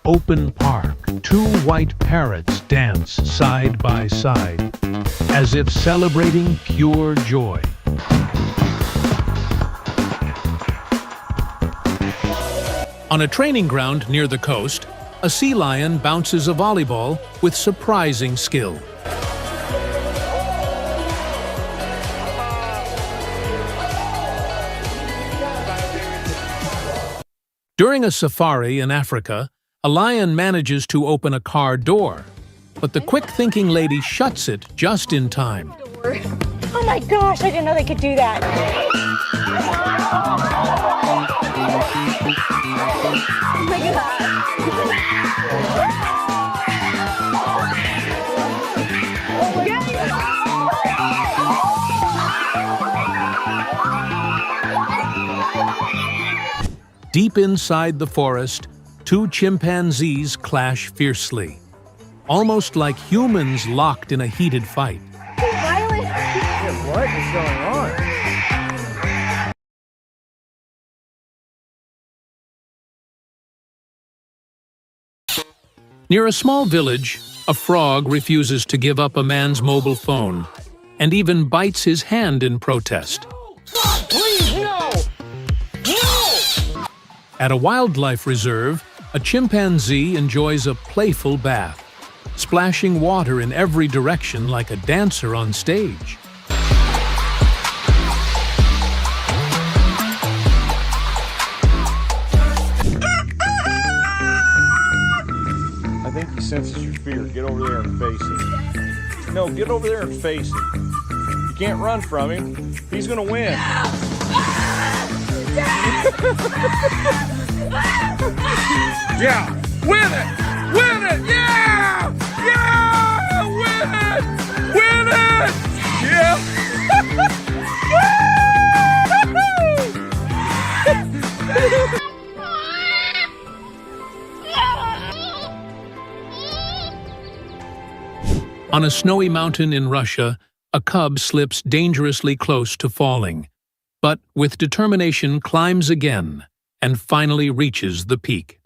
open park, two white parrots dance side by side, as if celebrating pure joy. On a training ground near the coast, a sea lion bounces a volleyball with surprising skill. During a safari in Africa, a lion manages to open a car door, but the quick-thinking lady shuts it just in time. Oh my gosh, I didn't know they could do that. Oh my Deep inside the forest, two chimpanzees clash fiercely, almost like humans locked in a heated fight. What is going on? Near a small village, a frog refuses to give up a man's mobile phone and even bites his hand in protest. Please, no! No! At a wildlife reserve, a chimpanzee enjoys a playful bath, splashing water in every direction like a dancer on stage. I think he senses your fear. Get over there and face him. No, get over there and face him. You can't run from him. He's gonna win. Yeah! Win it! Win it! Yeah! Yeah! Win it! Win it! Yeah! On a snowy mountain in Russia, a cub slips dangerously close to falling, but with determination climbs again and finally reaches the peak.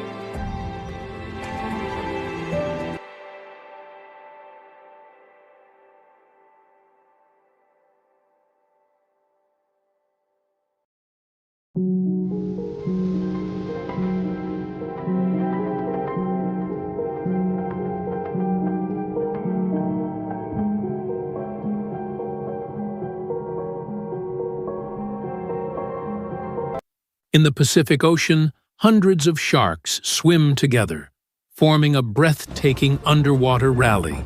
In the Pacific Ocean, hundreds of sharks swim together, forming a breathtaking underwater rally.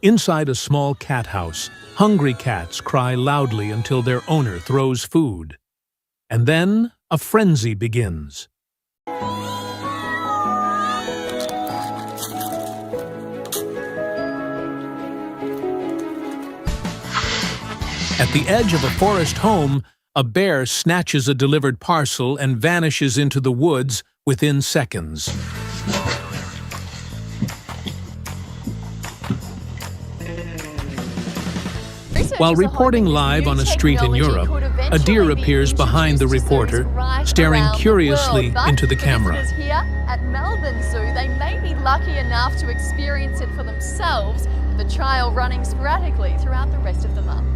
Inside a small cat house, hungry cats cry loudly until their owner throws food. And then a frenzy begins. At the edge of a forest home, a bear snatches a delivered parcel and vanishes into the woods within seconds. While reporting live on a street in Europe, a deer appears behind the reporter, staring curiously into the camera. Here at Melbourne Zoo, they may be lucky enough to experience it for themselves, with the trial running sporadically throughout the rest of the month.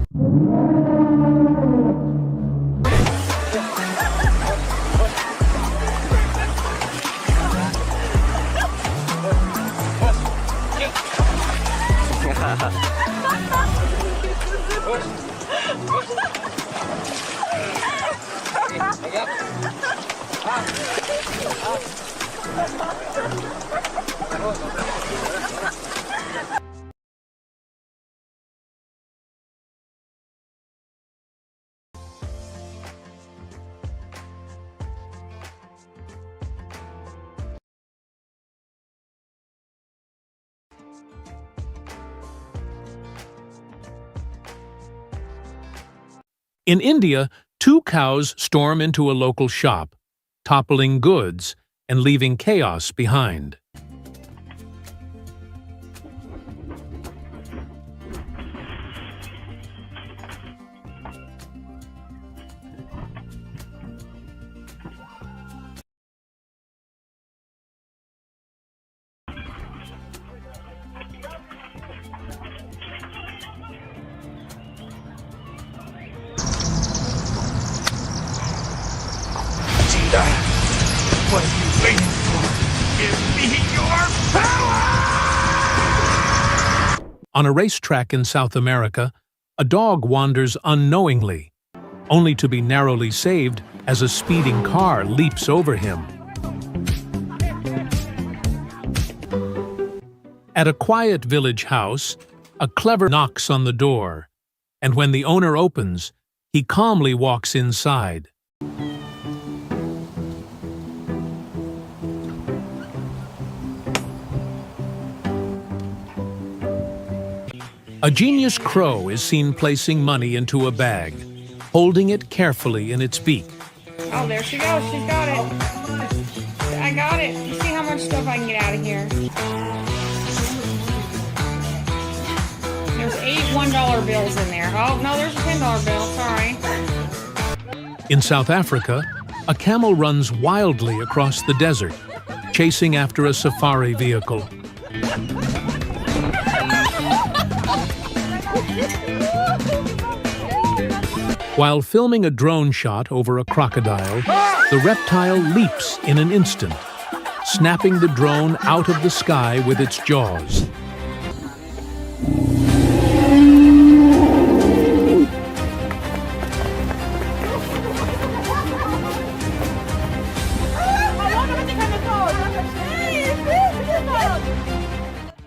In India, two cows storm into a local shop, toppling goods and leaving chaos behind. On a racetrack in South America, a dog wanders unknowingly, only to be narrowly saved as a speeding car leaps over him. At a quiet village house, a clever knocks on the door, and when the owner opens, he calmly walks inside. A genius crow is seen placing money into a bag, holding it carefully in its beak. Oh, there she goes. She's got it. I got it. You see how much stuff I can get out of here. There's 8 $1 bills in there. Oh, no, there's a $10 bill. Sorry. In South Africa, a camel runs wildly across the desert, chasing after a safari vehicle. While filming a drone shot over a crocodile, the reptile leaps in an instant, snapping the drone out of the sky with its jaws.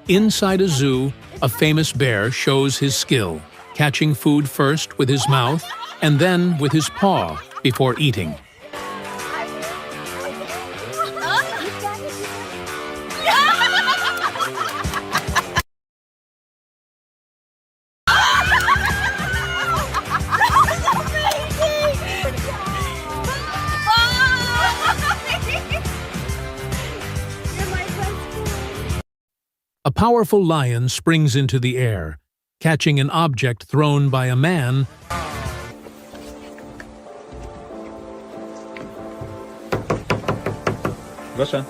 Inside a zoo, a famous bear shows his skill, catching food first with his mouth and then with his paw before eating. A powerful lion springs into the air, catching an object thrown by a man. Listen.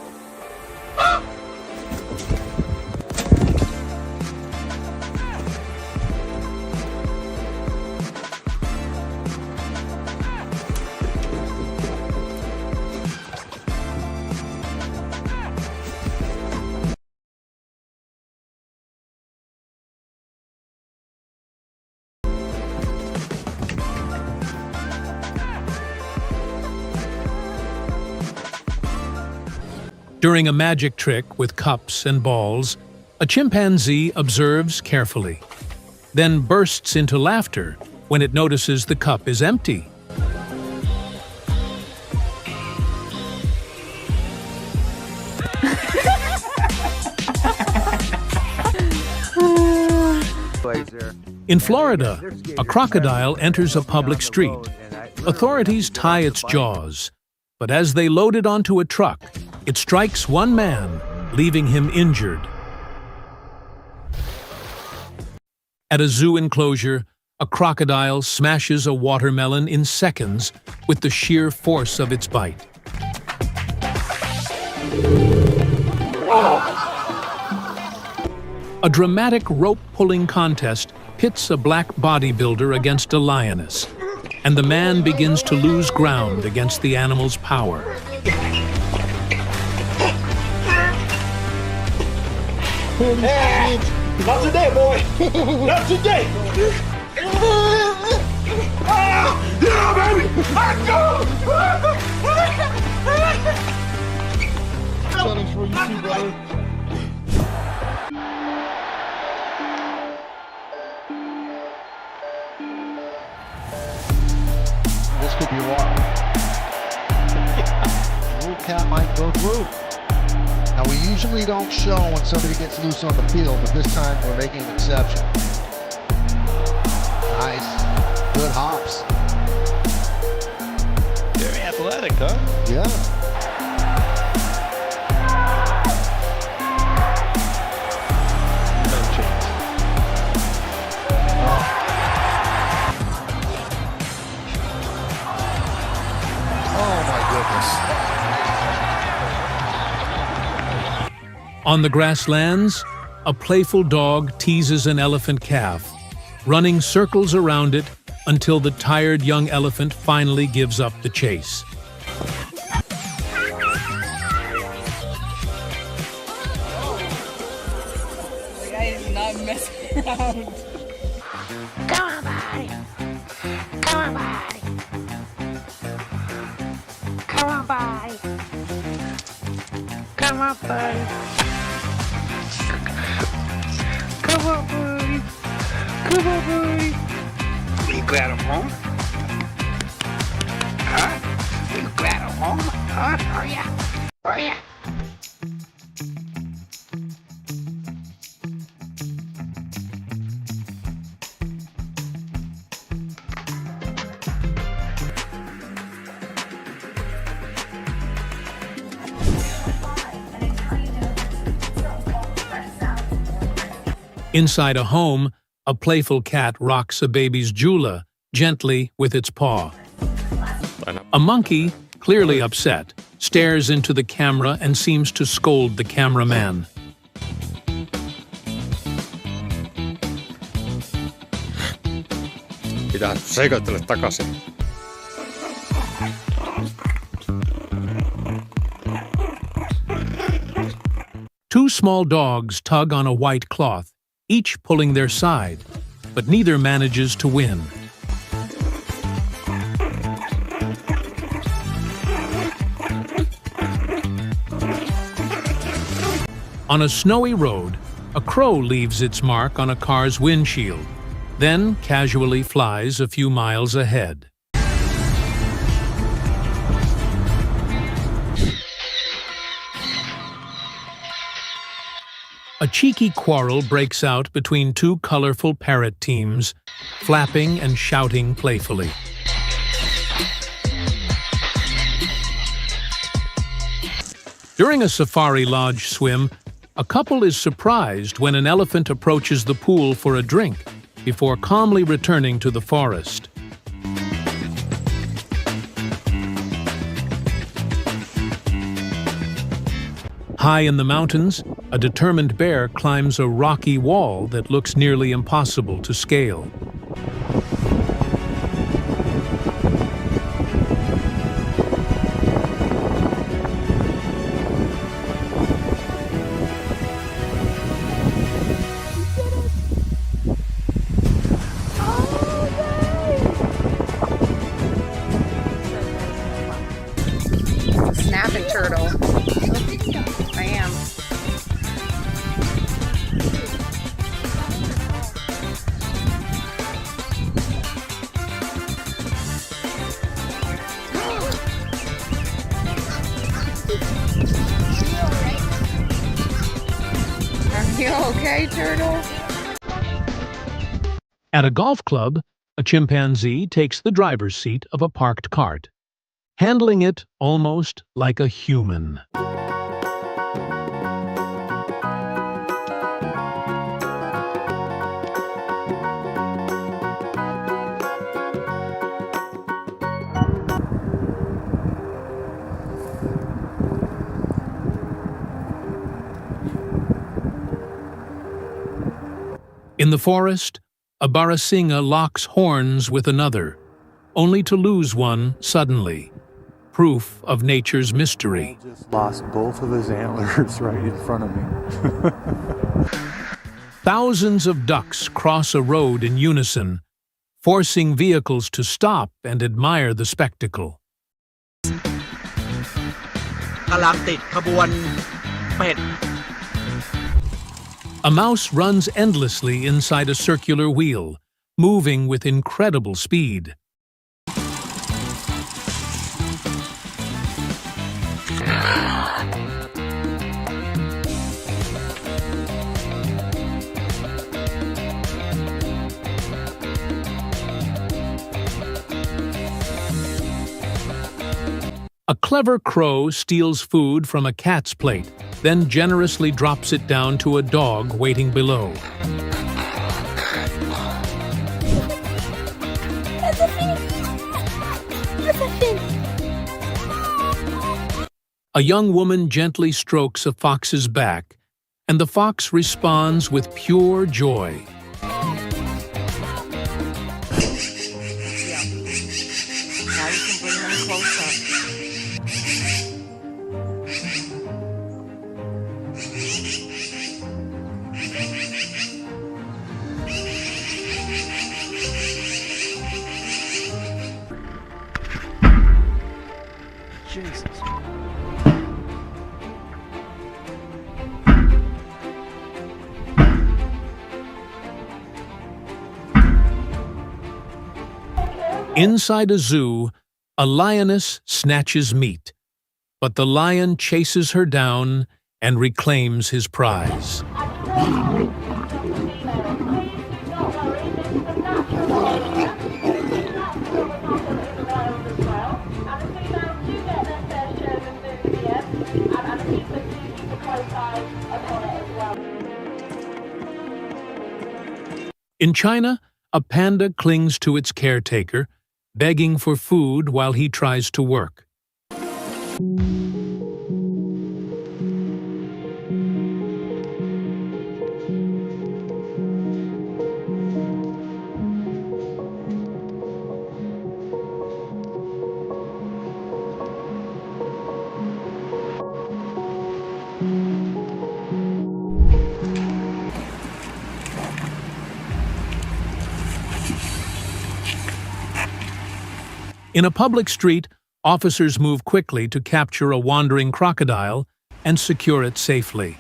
During a magic trick with cups and balls, a chimpanzee observes carefully, then bursts into laughter when it notices the cup is empty. In Florida, a crocodile enters a public street. Authorities tie its jaws, but as they load it onto a truck, it strikes one man, leaving him injured. At a zoo enclosure, a crocodile smashes a watermelon in seconds with the sheer force of its bite. A dramatic rope-pulling contest pits a black bodybuilder against a lioness, and the man begins to lose ground against the animal's power. Hey, not today, boy. Not today. Yeah, baby. Let's go. Challenge for you too, brother. This could be wild. Rule cap might go through. Now, we usually don't show when somebody gets loose on the field, but this time we're making an exception. Nice. Good hops. Very athletic, huh? Yeah. No chance. Oh, my goodness. On the grasslands, a playful dog teases an elephant calf, running circles around it until the tired young elephant finally gives up the chase. done messing around. Come on, buddy. Come on, buddy. Come on, buddy. Come on, buddy. Come on, buddy. Come on, buddy. You glad I'm home? Huh? You glad I'm home? Huh? Are ya? Are ya? Inside a home, a playful cat rocks a baby's Jula gently with its paw. A monkey, clearly upset, stares into the camera and seems to scold the cameraman. Pitää sekoitella takaisin. Two small dogs tug on a white cloth, each pulling their side, but neither manages to win. On a snowy road, a crow leaves its mark on a car's windshield, then casually flies a few miles ahead. A cheeky quarrel breaks out between two colorful parrot teams, flapping and shouting playfully. During a safari lodge swim, a couple is surprised when an elephant approaches the pool for a drink before calmly returning to the forest. High in the mountains, a determined bear climbs a rocky wall that looks nearly impossible to scale. Snapping turtle. I am. Are you okay, turtle? At a golf club, a chimpanzee takes the driver's seat of a parked cart, handling it almost like a human. In the forest, a Barasingha locks horns with another, only to lose one suddenly. Proof of nature's mystery. Just lost both of his antlers right in front of me. Thousands of ducks cross a road in unison, forcing vehicles to stop and admire the spectacle. กำลังติดขบวนเป็ด A mouse runs endlessly inside a circular wheel, moving with incredible speed. A clever crow steals food from a cat's plate, then generously drops it down to a dog waiting below. A young woman gently strokes a fox's back, and the fox responds with pure joy. Now you can bring them closer. Inside a zoo, a lioness snatches meat, but the lion chases her down and reclaims his prize. In China, a panda clings to its caretaker, begging for food while he tries to work. In a public street, officers move quickly to capture a wandering crocodile and secure it safely.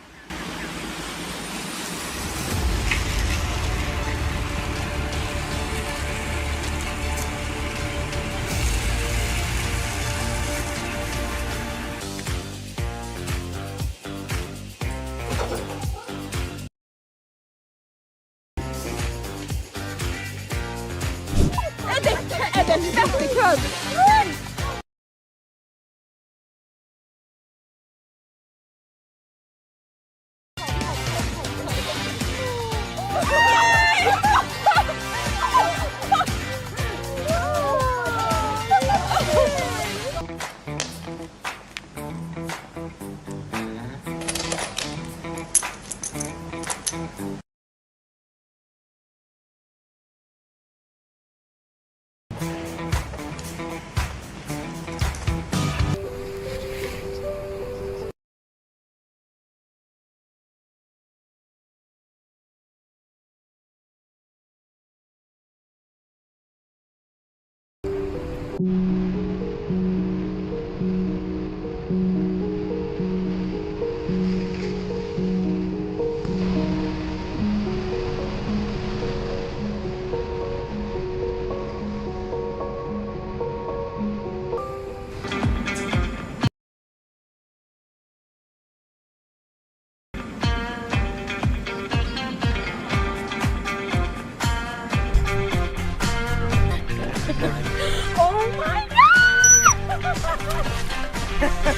Oh my god!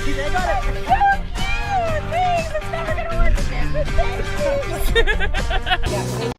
They got it. So cute! Thanks! It's never gonna work again, but thank you!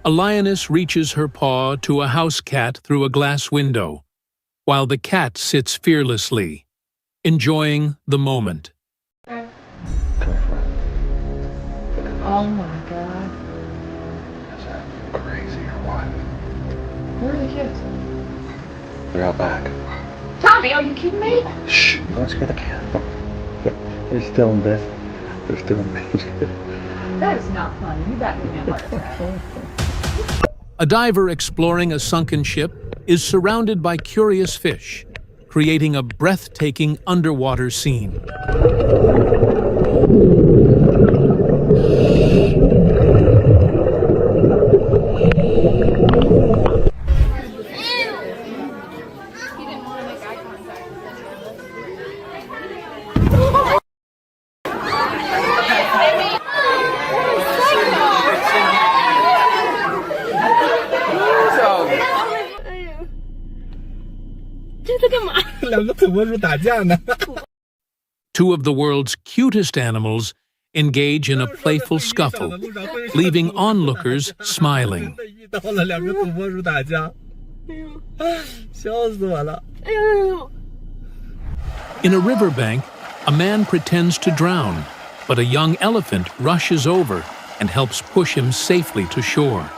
A lioness reaches her paw to a house cat through a glass window, while the cat sits fearlessly, enjoying the moment. Oh my god. Is that crazy or what? Where are the kids? They're out back. Tommy, are you kidding me? Shh, don't scare the cat. They're still in bed. They're still in bed. That is not funny. You got me a heart attack. A diver exploring a sunken ship is surrounded by curious fish, creating a breathtaking underwater scene. Two of the world's cutest animals engage in a playful scuffle, leaving onlookers smiling. In a riverbank, a man pretends to drown, but a young elephant rushes over and helps push him safely to shore.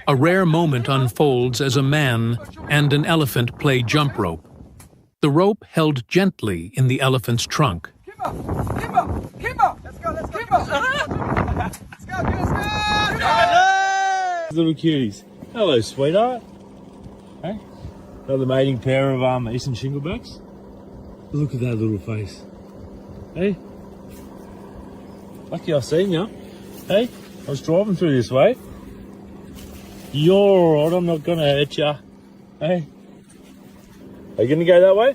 A rare moment unfolds as a man and an elephant play jump rope. The rope held gently in the elephant's trunk. Let's go. Little cuties. Hello, sweetheart. Hey? Another mating pair of Eastern Shinglebacks. Look at that little face. Hey? Lucky I've seen you. Hey? I was driving through this way. You're alright, I'm not gonna hurt ya. Hey? Are you gonna go that way?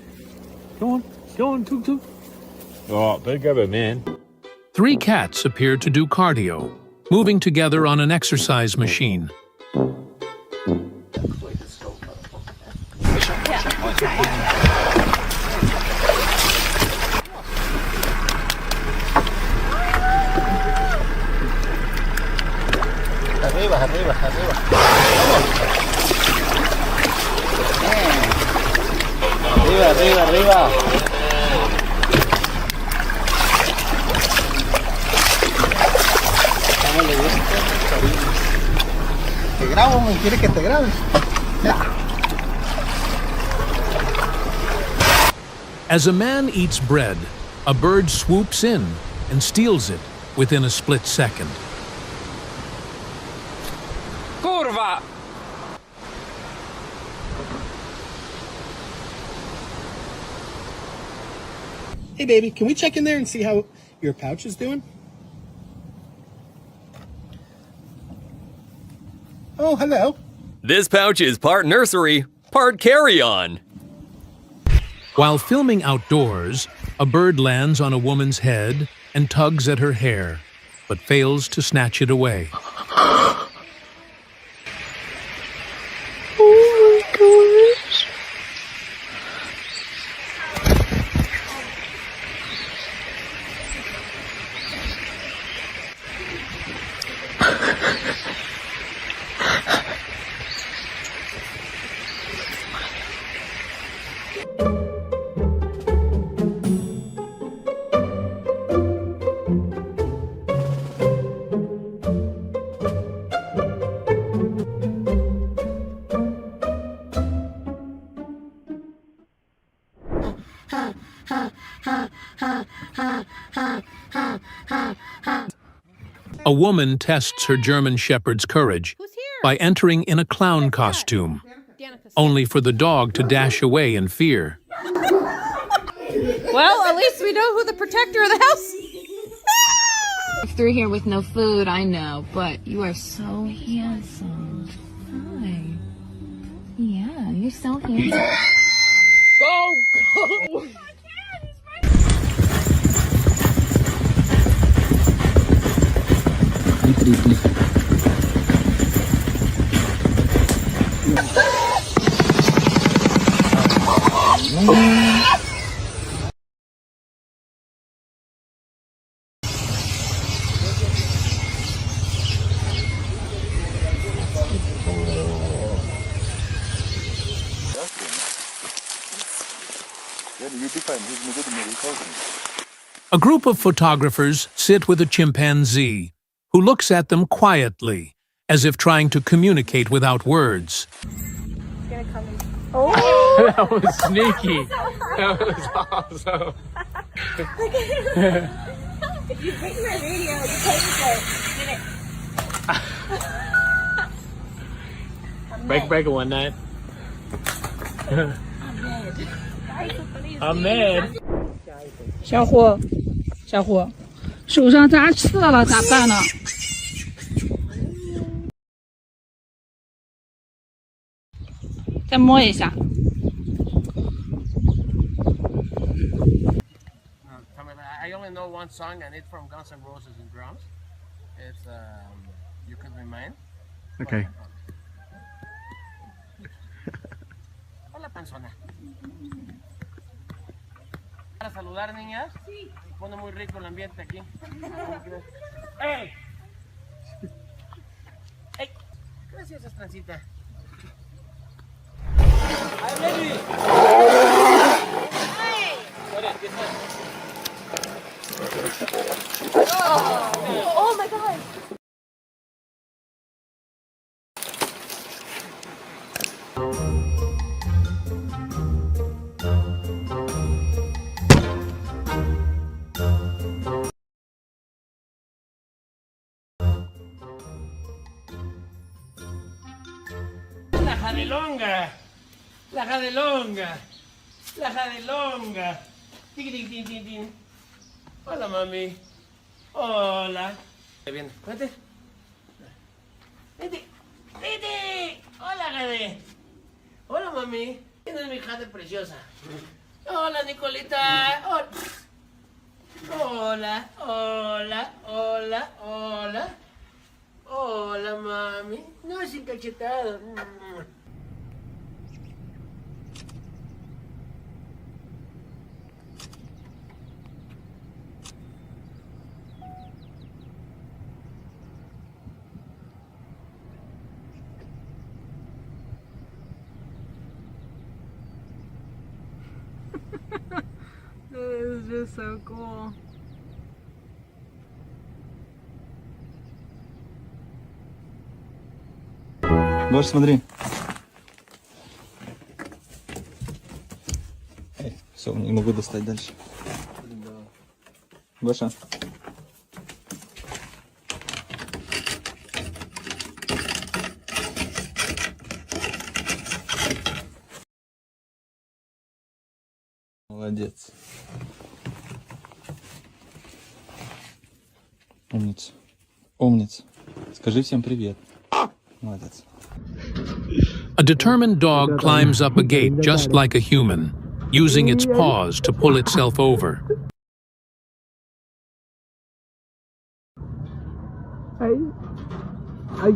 Go on, tuk tuk. Alright, better grab her, man. Three cats appear to do cardio, moving together on an exercise machine. Arriba. Arriba. Te grabo, me quiere que te grabes. As a man eats bread, a bird swoops in and steals it within a split second. Kurva! Hey baby, can we check in there and see how your pouch is doing? Oh, hello. This pouch is part nursery, part carry-on. While filming outdoors, a bird lands on a woman's head and tugs at her hair, but fails to snatch it away. Oh my gosh. A woman tests her German Shepherd's courage by entering in a clown costume, only for the dog to dash away in fear. Well, at least we know who the protector of the house is. Through here with no food, I know, but you are so handsome. Hi. Yeah, you're so handsome. Go! deeply. A group of photographers sit with a chimpanzee, who looks at them quietly, as if trying to communicate without words. Oh! That was sneaky. That was awesome. If you bring my radio, you take it. Break one night. I'm mad. 小虎，小虎，手上扎刺了，咋办呢？再摸一下。I only know one song, and it's from Guns N' Roses and drums. It's You Could Be Mine. Okay. Hola, panzona. Para saludar, niñas. Pone muy rico el ambiente aquí. ¡Ey! ¡Ey! Gracias, Estrancita. ¡Ay, baby! Oh my god! La jadelonga. La jadelonga. La jadelonga. Tin, tin, tin, tin, tin. Hola, mami. Hola. Bien, vete. Vete. Vete. Hola, Jade. Hola, mami. ¿Quién es mi Jade preciosa? Hola, Nicolita. Hola. Hola, hola, hola, hola. Hola, mami. No, sin cachetado. This is just so cool. Гош, смотри. Все, не могу достать дальше. Гоша. Молодец. Умница. Умница. Скажи всем привет. Молодец. A determined dog climbs up a gate just like a human, using its paws to pull itself over. I